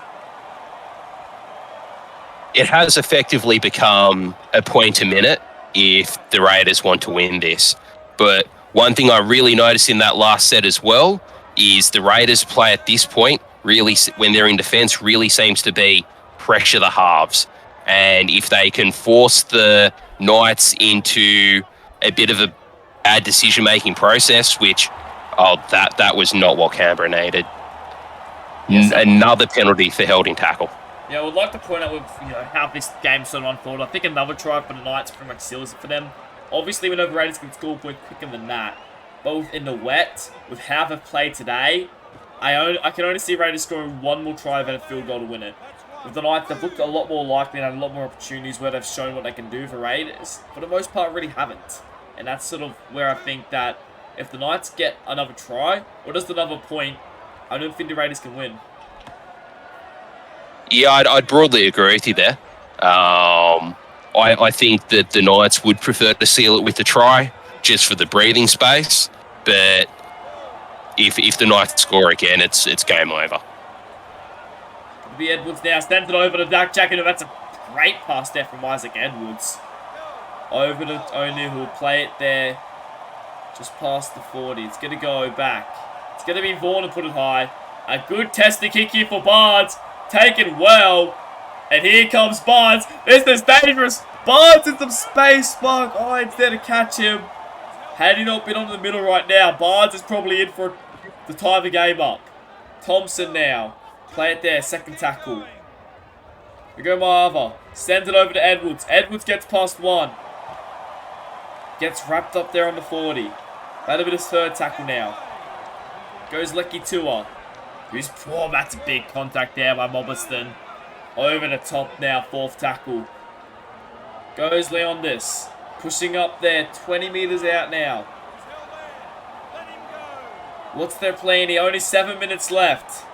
It has effectively become a point a minute if the Raiders want to win this. But one thing I really noticed in that last set as well is the Raiders play at this point, really, when they're in defence, really seems to be pressure the halves. And if they can force the Knights into a bit of a bad decision-making process, which, that was not what Canberra needed. Yes, another penalty for holding tackle. Yeah, I would like to point out with how this game sort of unfolded. I think another try for the Knights pretty much seals it for them. Obviously, we know the Raiders can score points quicker than that. But in the wet, with how they've played today, I can only see Raiders scoring one more try than a field goal to win it. With the Knights, they've looked a lot more likely and had a lot more opportunities where they've shown what they can do for Raiders. For the most part, really haven't. And that's sort of where I think that if the Knights get another try, or just another point, I don't think the Raiders can win. Yeah, I'd broadly agree with you there. I think that the Knights would prefer to seal it with a try, just for the breathing space. But if the Knights score again, it's game over. It'll be Edwards now, sends it over to Jack Jacket. That's a great pass there from Isaac Edwards. Over to O'Neill, who will play it there just past the 40. It's going to go back. It's going to be Vaughan to put it high. A good testing kick here for Barnes. Taken well. And here comes Barnes. This is dangerous. Barnes in some space. Mark Irons there to catch him. Had he not been on the middle right now, Barnes is probably in for the tie the game up. Thompson now. Play it there. Second tackle. We go Marva. Sends it over to Edwards. Edwards gets past one. Gets wrapped up there on the 40. That'll be his third tackle now. Goes Lecky Tua. That's a big contact there by Mobiston. Over the top now, fourth tackle. Goes Leondis. Pushing up there, 20 metres out now. What's their plan here? Only 7 minutes left.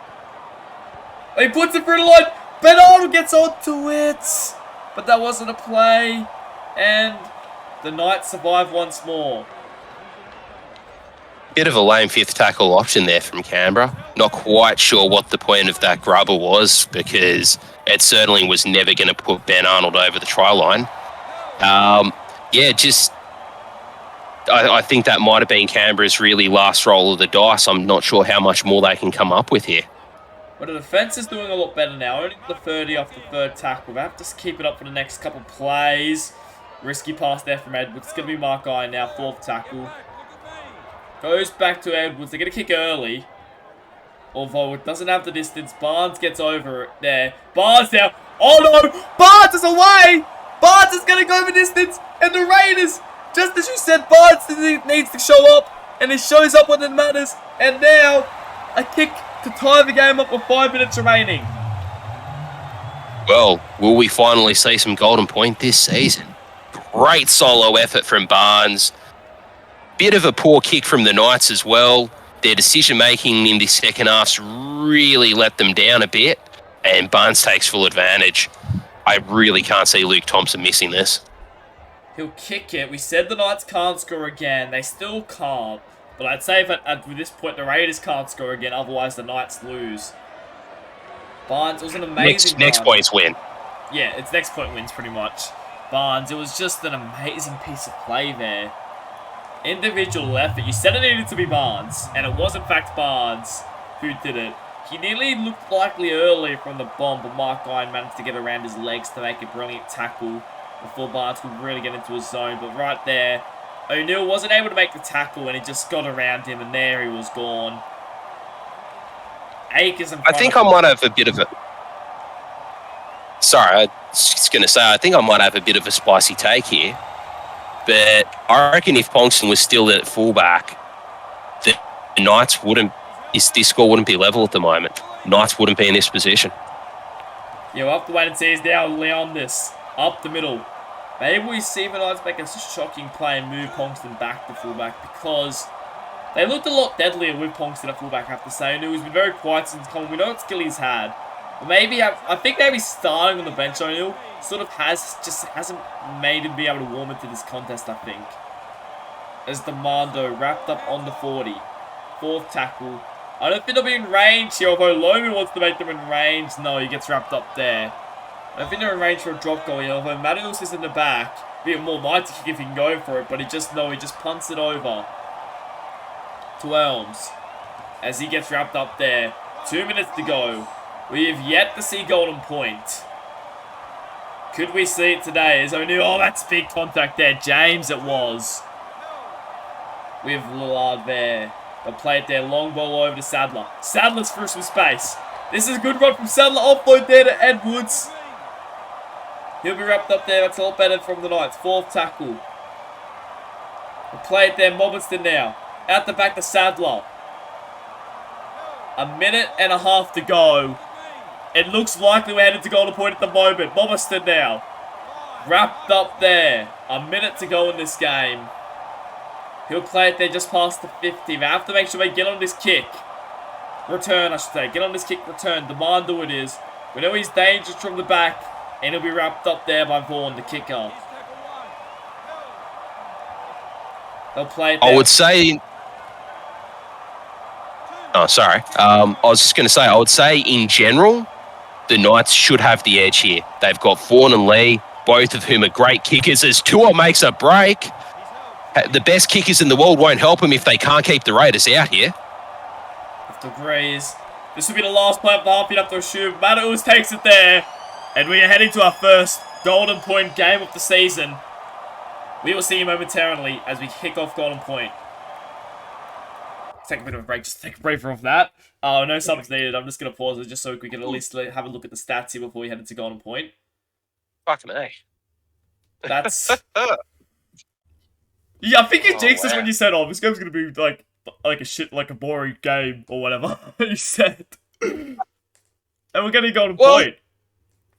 He puts it through the line. Bernardo gets onto it. But that wasn't a play. And the Knights survive once more. Bit of a lame fifth tackle option there from Canberra. Not quite sure what the point of that grubber was, because it certainly was never going to put Ben Arnold over the try line. I think that might have been Canberra's really last roll of the dice. I'm not sure how much more they can come up with here. But the defence is doing a lot better now. Only the 30 off the third tackle. They have to keep it up for the next couple plays. Risky pass there from Edwards. It's going to be Mark Iron now, fourth tackle. Goes back to Edwards. They're going to kick early. Although it doesn't have the distance. Barnes gets over it there. Barnes now. Oh no! Barnes is away! Barnes is going to go the distance. And the Raiders, just as you said, Barnes needs to show up. And he shows up when it matters. And now, a kick to tie the game up with 5 minutes remaining. well. Will we finally see some golden point this season? Great solo effort from Barnes. Bit of a poor kick from the Knights as well. Their decision-making in the second half's really let them down a bit, and Barnes takes full advantage. I really can't see Luke Thompson missing this. He'll kick it. We said the Knights can't score again. They still can't. But I'd say if at this point the Raiders can't score again, otherwise the Knights lose. Barnes, it was an amazing Next points win. Yeah, it's next point wins pretty much. Barnes, it was just an amazing piece of play there. Individual effort. You said it needed to be Barnes, and it was in fact Barnes who did it. He nearly looked likely early from the bomb, but Mark Guyon managed to get around his legs to make a brilliant tackle before Barnes could really get into his zone. But right there, O'Neill wasn't able to make the tackle, and he just got around him, and there he was gone. Akers in front I think I might have a bit of a... Sorry, I was just going to say, I think I might have a bit of a spicy take here. But I reckon if Ponkston was still at fullback, the Knights wouldn't... This score wouldn't be level at the moment. Knights wouldn't be in this position. Yeah, we'll have to wait and see. He's now Leon this. Up the middle. Maybe we see the Knights make a shocking play and move Ponkston back to fullback, because they looked a lot deadlier with Ponkston at fullback, I have to say. And he's been very quiet since coming. We know what skill he's had. But maybe, I think maybe starting on the bench, O'Neill sort of hasn't made him be able to warm into this contest, I think. As Demando wrapped up on the 40. Fourth tackle. I don't think they'll be in range here, although Lomi wants to make them in range. No, he gets wrapped up there. I don't think they're in range for a drop goal here, although Manuels is in the back. Be a more mighty kick if he can go for it, but he just punts it over to Elms as he gets wrapped up there. 2 minutes to go. We have yet to see golden point. Could we see it today? As O'Neill, oh, that's big contact there. James it was. With Lillard there. They'll play it there. Long ball over to Sadler. Sadler's through some space. This is a good run from Sadler. Offload there to Edwards. He'll be wrapped up there. That's a lot better from the Knights. Fourth tackle. They'll play it there. Mobinston now. Out the back to Sadler. A minute and a half to go. It looks likely we're headed to golden point at the moment. Mobinston now. Wrapped up there. A minute to go in this game. He'll play it there just past the 50. They have to make sure they get on this kick. Return, I should say. Get on this kick, return. Demando it is. We know he's dangerous from the back. And he'll be wrapped up there by Vaughan, the kicker. They'll play it there. I would say... Oh, sorry. I was just going to say, I would say in general, the Knights should have the edge here. They've got Vaughan and Lee, both of whom are great kickers. As Tua makes a break... The best kickers in the world won't help them if they can't keep the Raiders out here. Have to graze. This will be the last play of the half. You'd have to assume. Matheus takes it there. And we are heading to our first golden point game of the season. We will see you momentarily as we kick off golden point. Take a bit of a break. Just take a breather off that. No subs needed. I'm just going to pause it just so we can at least have a look at the stats here before we head into golden point. Fucking A. That's... Yeah, I think you jinxed us when you said, "Oh, this game's gonna be like a boring game or whatever." You said, and we're getting golden point.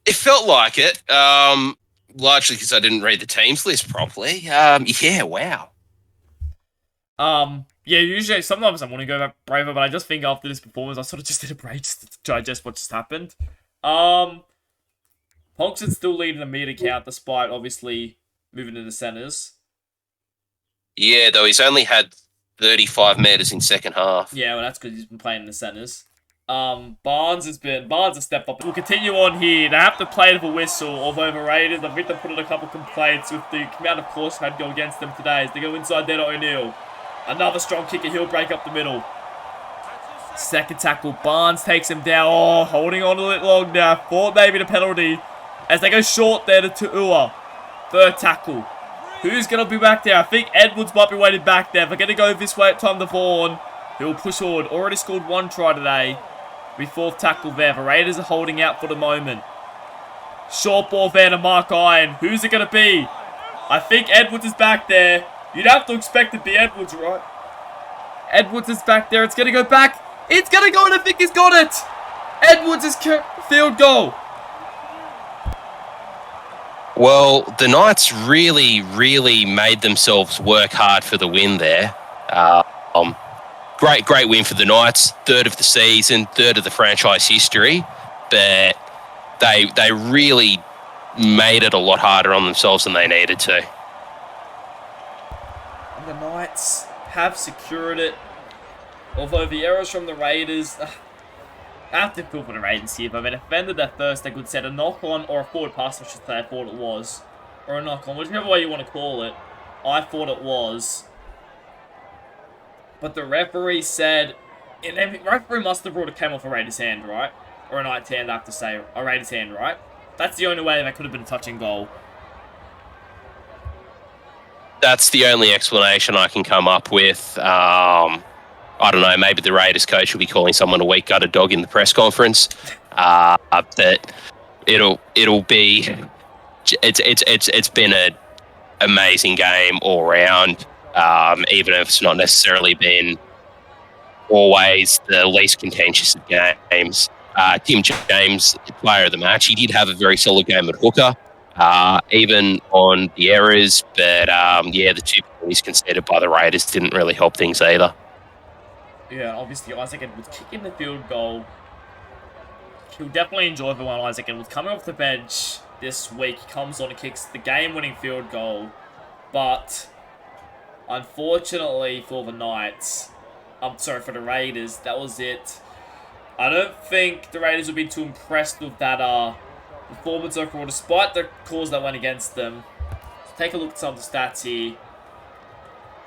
It felt like it, largely because I didn't read the teams list properly. Yeah, wow. Yeah. Usually, sometimes I want to go back braver, but I just think after this performance, I sort of just did a break just to digest what just happened. Ponkston's still leading the meter count despite obviously moving to the centers. Yeah, though he's only had 35 metres in second half. Yeah, well, that's because he's been playing in the centres. Barnes has stepped up. We'll continue on here. They have to play it with a whistle, although the Raiders, I think they put in a couple of complaints with the amount of course had go against them today as they go inside there to O'Neill. Another strong kicker. He'll break up the middle. Second tackle. Barnes takes him down. Oh, holding on a little long now. Thought maybe the penalty as they go short there to Tu'ua. Third tackle. Who's going to be back there? I think Edwards might be waiting back there. They're going to go this way at time to Vaughan. He'll push forward. Already scored one try today. Be fourth tackle there. The Raiders are holding out for the moment. Short ball there to Mark Guyon. Who's it going to be? I think Edwards is back there. You'd have to expect it to be Edwards, right? Edwards is back there. It's going to go back. It's going to go, and I think he's got it. Edwards is field goal. Well, the Knights really, really made themselves work hard for the win there. Great win for the Knights. Third of the season, third of the franchise history. But they really made it a lot harder on themselves than they needed to. And the Knights have secured it. Although the errors from the Raiders... I have to feel for the Raiders here, but they defended their first, they could set a knock-on, or a forward pass, I should say, I thought it was. Or a knock-on, whichever way you want to call it. I thought it was. But the referee said... And the referee must have brought a came off a Raiders' hand, right? Or a Knights' hand, I have to say. A Raiders' hand, right? That's the only way that could have been a touching goal. That's the only explanation I can come up with. I don't know, maybe the Raiders coach will be calling someone a weak-gutted dog in the press conference. That it'll be... It's been an amazing game all round, even if it's not necessarily been always the least contentious of games. Tim James, player of the match, he did have a very solid game at hooker, even on the errors, but the 2 penalties conceded by the Raiders didn't really help things either. Yeah, obviously Isaac Edwards kicking the field goal. He'll definitely enjoy the one. Isaac Edwards coming off the bench this week. He comes on and kicks the game-winning field goal. But, unfortunately for the Knights, for the Raiders, that was it. I don't think the Raiders will be too impressed with that performance overall, despite the calls that went against them. So take a look at some of the stats here.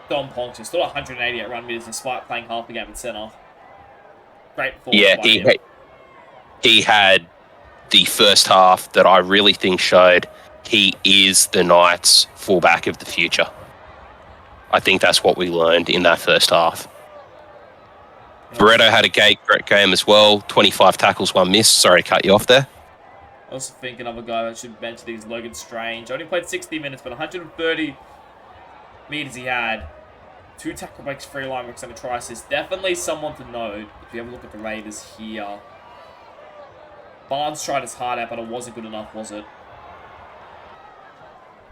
Dom Ponks still 188 run meters despite playing half the game at centre. Great performance by him. He had the first half that I really think showed he is the Knights' fullback of the future. I think that's what we learned in that first half. Barretto had a great game as well. 25 tackles, 1 miss. Sorry to cut you off there. I also think another guy that should mention is Logan Strange. Only played 60 minutes, but 130 meters he had. 2 tackle breaks, 3 line breaks, and a try assist. Definitely someone to note if you have a look at the Raiders here. Barnes tried his heart out, but it wasn't good enough, was it?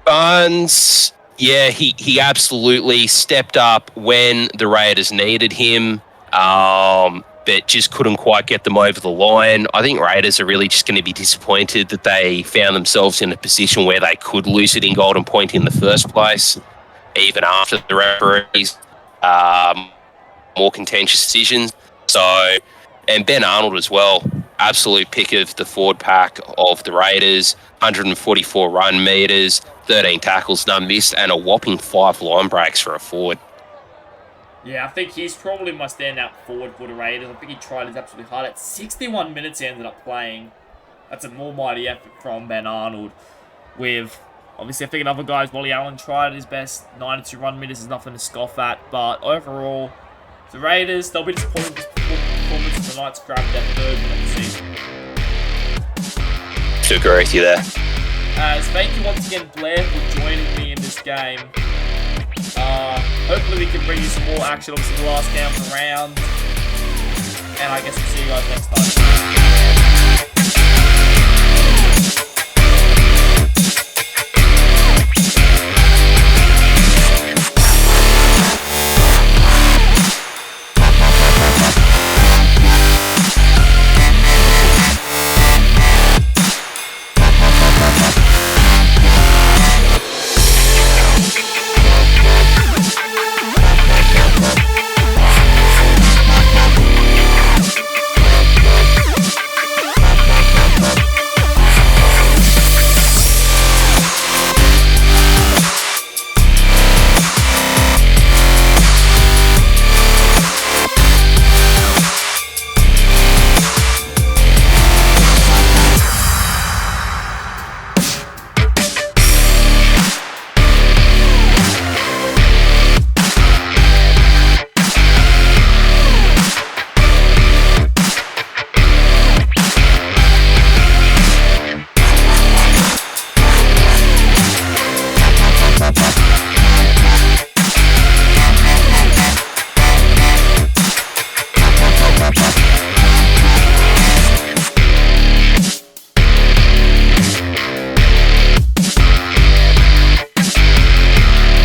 Barnes, yeah, he absolutely stepped up when the Raiders needed him, but just couldn't quite get them over the line. I think Raiders are really just going to be disappointed that they found themselves in a position where they could lose it in Golden Point in the first place, even after the referees more contentious decisions. So, and Ben Arnold as well, absolute pick of the forward pack of the Raiders, 144 run meters, 13 tackles, none missed, and a whopping 5 line breaks for a forward. Yeah, I think he's probably my standout forward for the Raiders. I think he tried his absolutely hard. At 61 minutes he ended up playing. That's an almighty effort from Ben Arnold. With, obviously, I think another guys, Wally Allen tried his best. 92 run meters is nothing to scoff at. But overall, the Raiders, they'll be disappointed with this performance as the Knights grabbed their 3rd win of the season. To agree with you there. Thank you once again, Blair, for joining me in this game. Hopefully we can bring you some more action, obviously the last game of the round. And I guess we'll see you guys next time.